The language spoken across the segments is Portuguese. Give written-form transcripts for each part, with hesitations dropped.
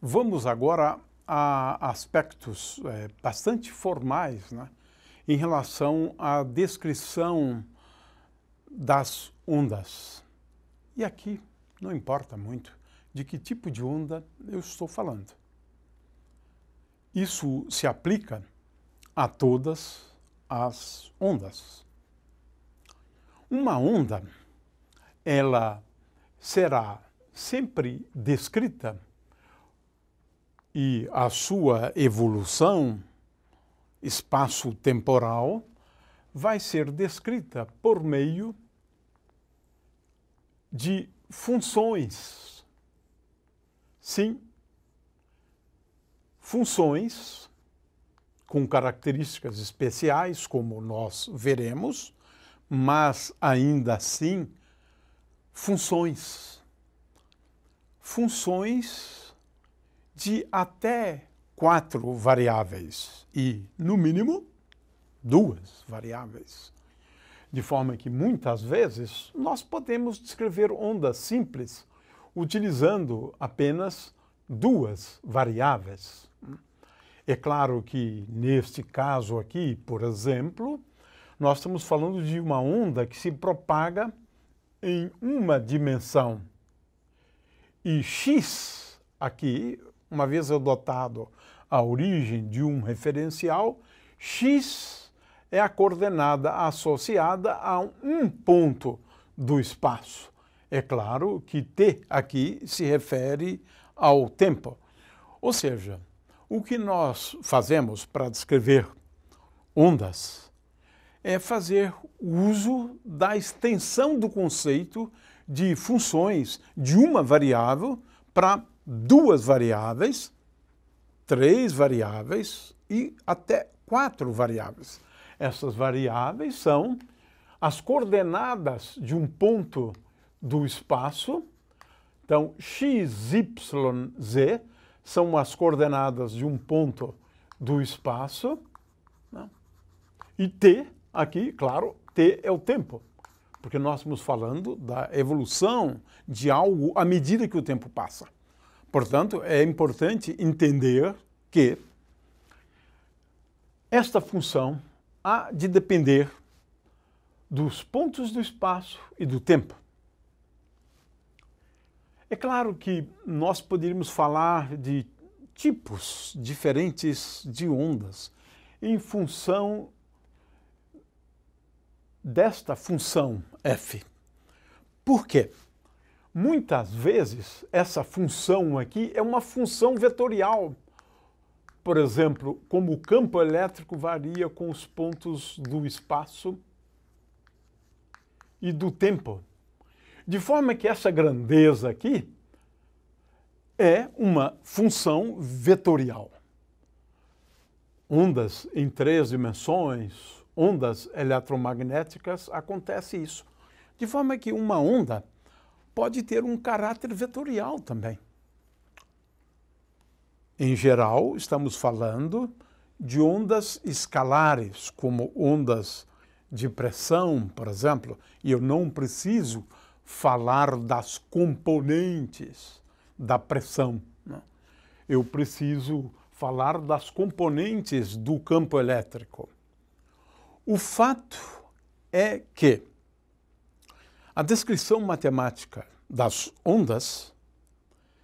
Vamos agora a aspectos bastante formais, né, em relação à descrição das ondas. E aqui não importa muito de que tipo de onda eu estou falando. Isso se aplica a todas as ondas. Uma onda, ela será sempre descrita e a sua evolução espaço-temporal vai ser descrita por meio de funções. Sim, funções com características especiais, como nós veremos, mas ainda assim funções. Funções de até 4 variáveis e, no mínimo, 2 variáveis. De forma que, muitas vezes, nós podemos descrever ondas simples utilizando apenas 2 variáveis. É claro que, neste caso aqui, por exemplo, nós estamos falando de uma onda que se propaga em uma dimensão. E x aqui, uma vez adotado a origem de um referencial, x é a coordenada associada a um ponto do espaço. É claro que t aqui se refere ao tempo. Ou seja, o que nós fazemos para descrever ondas é fazer uso da extensão do conceito de funções de uma variável para 2 variáveis, 3 variáveis e até 4 variáveis. Essas variáveis são as coordenadas de um ponto do espaço. Então, x, y, z são as coordenadas de um ponto do espaço, né? E t, aqui, claro, t é o tempo, porque nós estamos falando da evolução de algo à medida que o tempo passa. Portanto, é importante entender que esta função há de depender dos pontos do espaço e do tempo. É claro que nós poderíamos falar de tipos diferentes de ondas em função desta função f. Por quê? Muitas vezes, essa função aqui é uma função vetorial. Por exemplo, como o campo elétrico varia com os pontos do espaço e do tempo. De forma que essa grandeza aqui é uma função vetorial. Ondas em 3 dimensões, ondas eletromagnéticas, acontece isso. De forma que uma onda pode ter um caráter vetorial também. Em geral, estamos falando de ondas escalares, como ondas de pressão, por exemplo, e eu não preciso falar das componentes da pressão, né? Eu preciso falar das componentes do campo elétrico. O fato é que a descrição matemática das ondas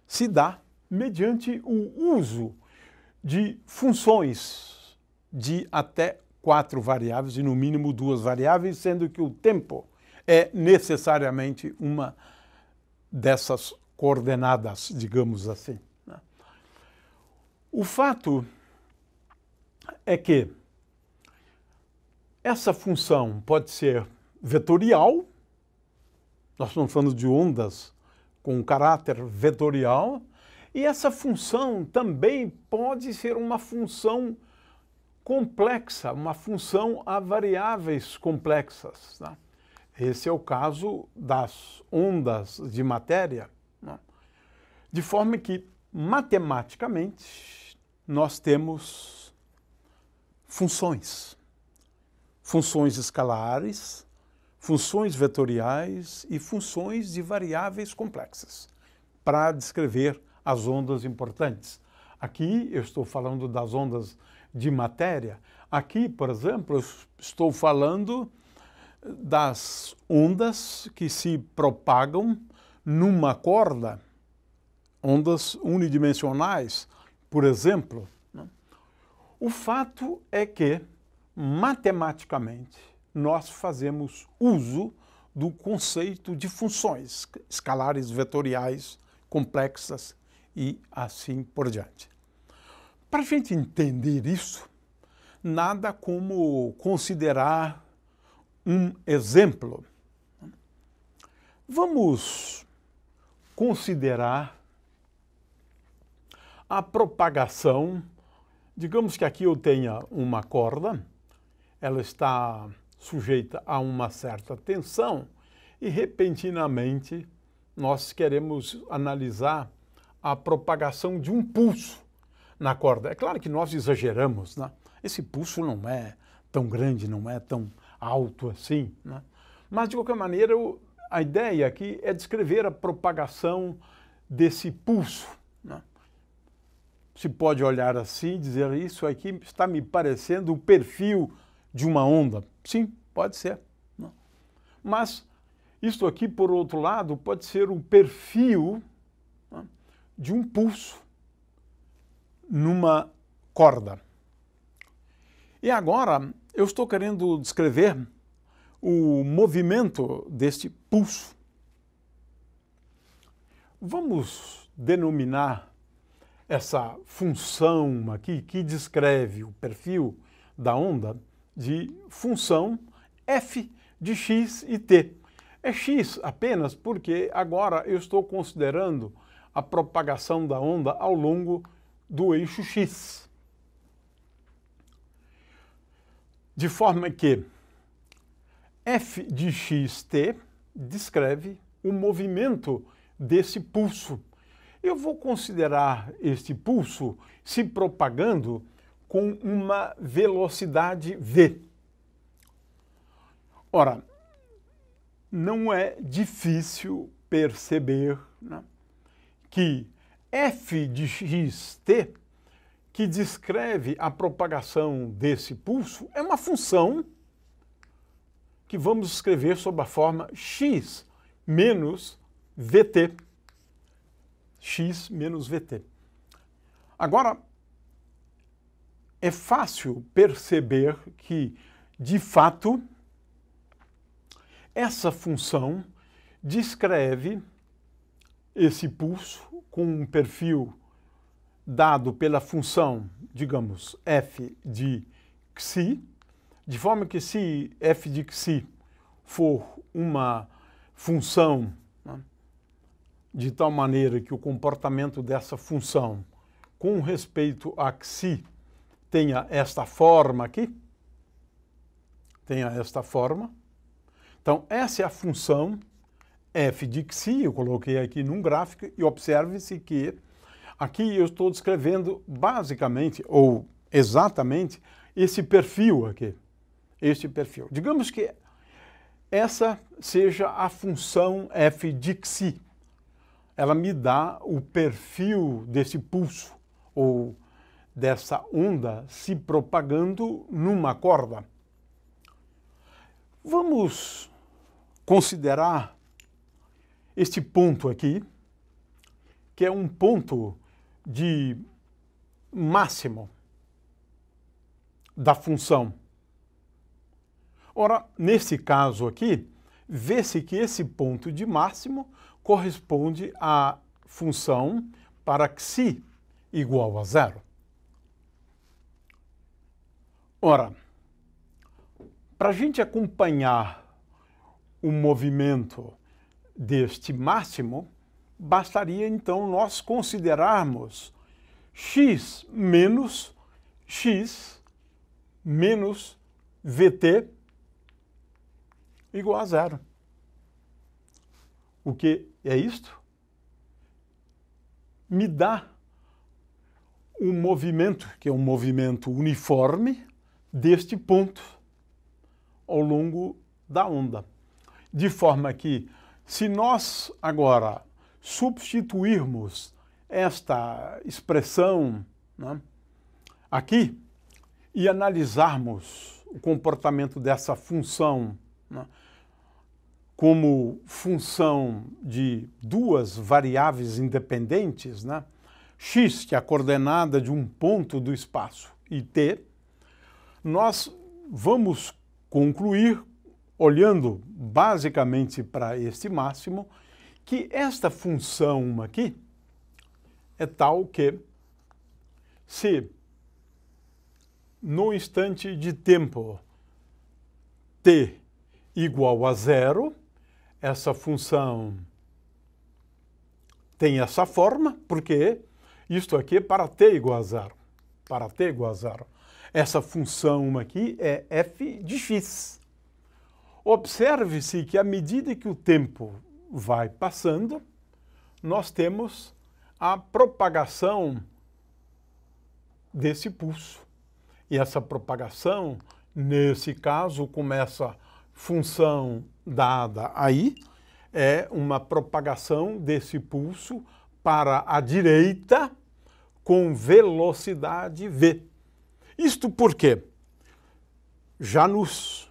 se dá mediante o uso de funções de até 4 variáveis e no mínimo 2 variáveis, sendo que o tempo é necessariamente uma dessas coordenadas, digamos assim, né? O fato é que essa função pode ser vetorial. Nós estamos falando de ondas com caráter vetorial, e essa função também pode ser uma função complexa, uma função a variáveis complexas, né? Esse é o caso das ondas de matéria, né? De forma que, matematicamente, nós temos funções. funções escalares, funções vetoriais e funções de variáveis complexas para descrever as ondas importantes. Aqui eu estou falando das ondas de matéria. Aqui, por exemplo, eu estou falando das ondas que se propagam numa corda, ondas unidimensionais, por exemplo. O fato é que, matematicamente, nós fazemos uso do conceito de funções escalares vetoriais complexas e assim por diante. Para a gente entender isso, nada como considerar um exemplo. Vamos considerar a propagação. Digamos que aqui eu tenha uma corda, ela está sujeita a uma certa tensão e, repentinamente, nós queremos analisar a propagação de um pulso na corda. É claro que nós exageramos, né? Esse pulso não é tão grande, não é tão alto assim, né? Mas, de qualquer maneira, a ideia aqui é descrever a propagação desse pulso, né? Se pode olhar assim e dizer, isso aqui está me parecendo o perfil de uma onda. Sim, pode ser, né? Mas isto aqui, por outro lado, pode ser o perfil, né, de um pulso numa corda. E agora eu estou querendo descrever o movimento deste pulso. Vamos denominar essa função aqui que descreve o perfil da onda de função f de x e t. É x apenas porque agora eu estou considerando a propagação da onda ao longo do eixo x. De forma que f de xt descreve o movimento desse pulso. Eu vou considerar este pulso se propagando com uma velocidade v. Ora, não é difícil perceber, né, que f de xt, que descreve a propagação desse pulso, é uma função que vamos escrever sob a forma x menos vt. X menos vt. Agora, é fácil perceber que, de fato, essa função descreve esse pulso com um perfil dado pela função, digamos, f de xi, de forma que se f de xi for uma função, né, de tal maneira que o comportamento dessa função com respeito a xi tenha esta forma aqui, Então, essa é a função f de xi, eu coloquei aqui num gráfico, e observe-se que aqui eu estou descrevendo basicamente, ou exatamente, esse perfil aqui, este perfil. Digamos que essa seja a função f de xi. Ela me dá o perfil desse pulso, ou dessa onda se propagando numa corda. Vamos considerar este ponto aqui, que é um ponto de máximo da função. Ora, nesse caso aqui, vê-se que esse ponto de máximo corresponde à função para xi igual a 0. Ora, para a gente acompanhar o movimento deste máximo, bastaria então nós considerarmos x menos vt igual a 0. O que é isto? Me dá um movimento, que é um movimento uniforme, deste ponto. ao longo da onda. De forma que, se nós agora substituirmos esta expressão, né, aqui e analisarmos o comportamento dessa função, né, como função de duas variáveis independentes, né, x, que é a coordenada de um ponto do espaço, e t, nós vamos concluir, olhando basicamente para este máximo, que esta função aqui é tal que, se no instante de tempo t igual a zero, essa função tem essa forma, porque isto aqui é para t igual a zero. Para t igual a zero. Essa função aqui é f de x. Observe-se que, à medida que o tempo vai passando, nós temos a propagação desse pulso. E essa propagação, nesse caso, como essa função dada aí, é uma propagação desse pulso para a direita com velocidade v. Isto porque já nos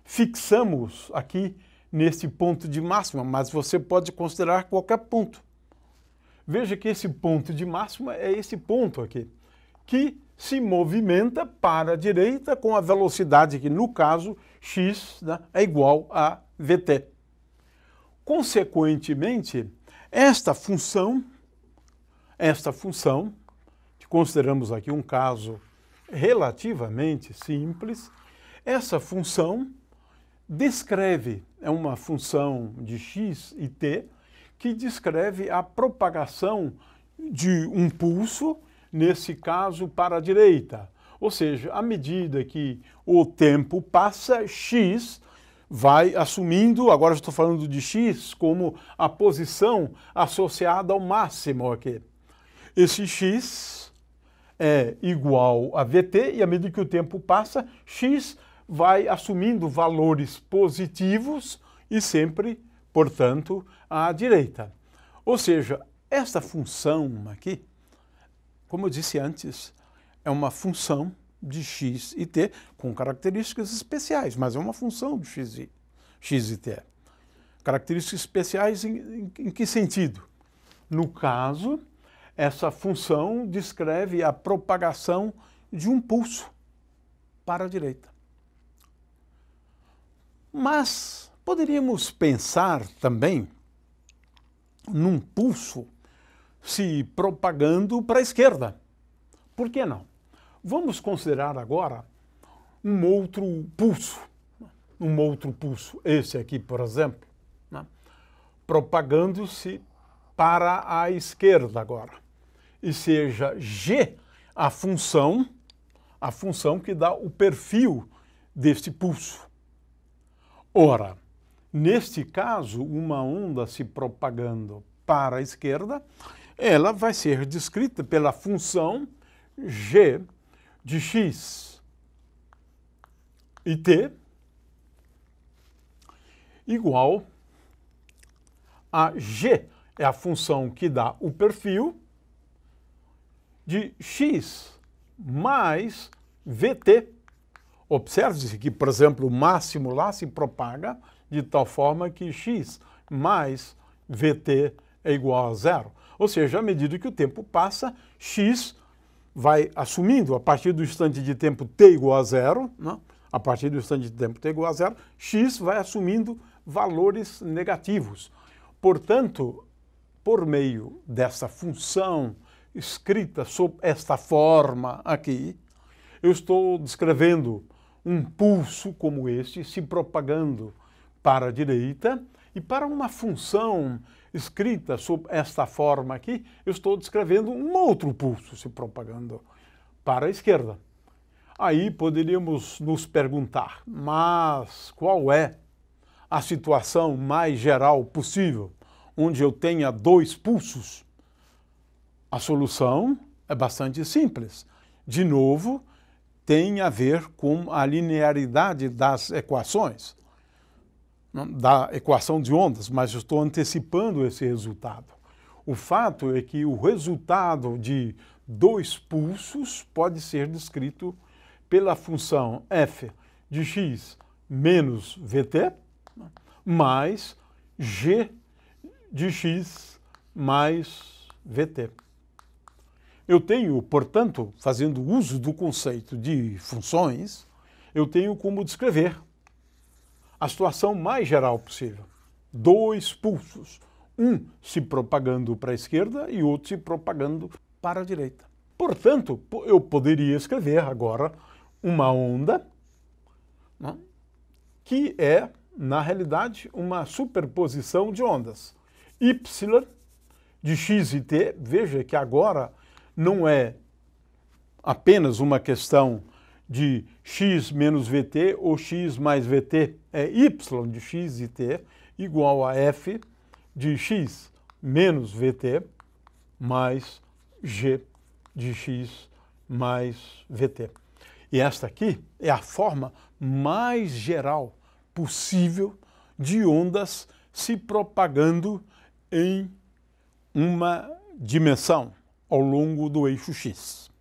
fixamos aqui nesse ponto de máxima, mas você pode considerar qualquer ponto. Veja que esse ponto de máxima é esse ponto aqui, que se movimenta para a direita com a velocidade que, no caso, x, né, é igual a vt. Consequentemente, esta função, que consideramos aqui um caso relativamente simples, essa função descreve, é uma função de x e t, que descreve a propagação de um pulso, nesse caso, para a direita. Ou seja, à medida que o tempo passa, x vai assumindo, agora estou falando de x como a posição associada ao máximo aqui. Esse x é igual a vt, e à medida que o tempo passa, x vai assumindo valores positivos e sempre, portanto, à direita. Ou seja, esta função aqui, como eu disse antes, é uma função de x e t com características especiais, mas é uma função de x e t. Características especiais em que sentido? No caso, essa função descreve a propagação de um pulso para a direita. Mas poderíamos pensar também num pulso se propagando para a esquerda. Por que não? Vamos considerar agora um outro pulso, esse aqui, por exemplo, né, propagando-se para a esquerda agora. E seja G a função que dá o perfil deste pulso. Ora, neste caso, uma onda se propagando para a esquerda, ela vai ser descrita pela função g de x e t igual a g, é a função que dá o perfil de x mais vt. Observe-se que, por exemplo, o máximo lá se propaga de tal forma que x mais vt é igual a zero. Ou seja, à medida que o tempo passa, x vai assumindo, a partir do instante de tempo t igual a zero, né? A partir do instante de tempo t igual a zero, x vai assumindo valores negativos. Portanto, por meio dessa função escrita sob esta forma aqui, eu estou descrevendo um pulso como este se propagando para a direita, e para uma função escrita sob esta forma aqui, eu estou descrevendo um outro pulso se propagando para a esquerda. Aí poderíamos nos perguntar, mas qual é a situação mais geral possível, onde eu tenha dois pulsos? A solução é bastante simples. De novo, tem a ver com a linearidade das equações, da equação de ondas, mas eu estou antecipando esse resultado. O fato é que o resultado de dois pulsos pode ser descrito pela função f de x menos vt mais g de x mais vt. Eu tenho, portanto, fazendo uso do conceito de funções, eu tenho como descrever a situação mais geral possível. Dois pulsos, um se propagando para a esquerda e outro se propagando para a direita. Portanto, eu poderia escrever agora uma onda, né, que é, na realidade, uma superposição de ondas. Y de x e t, veja que agora não é apenas uma questão de x menos vt ou x mais vt, é y de x e t igual a f de x menos vt mais g de x mais vt. E esta aqui é a forma mais geral possível de ondas se propagando em uma dimensão ao longo do eixo x.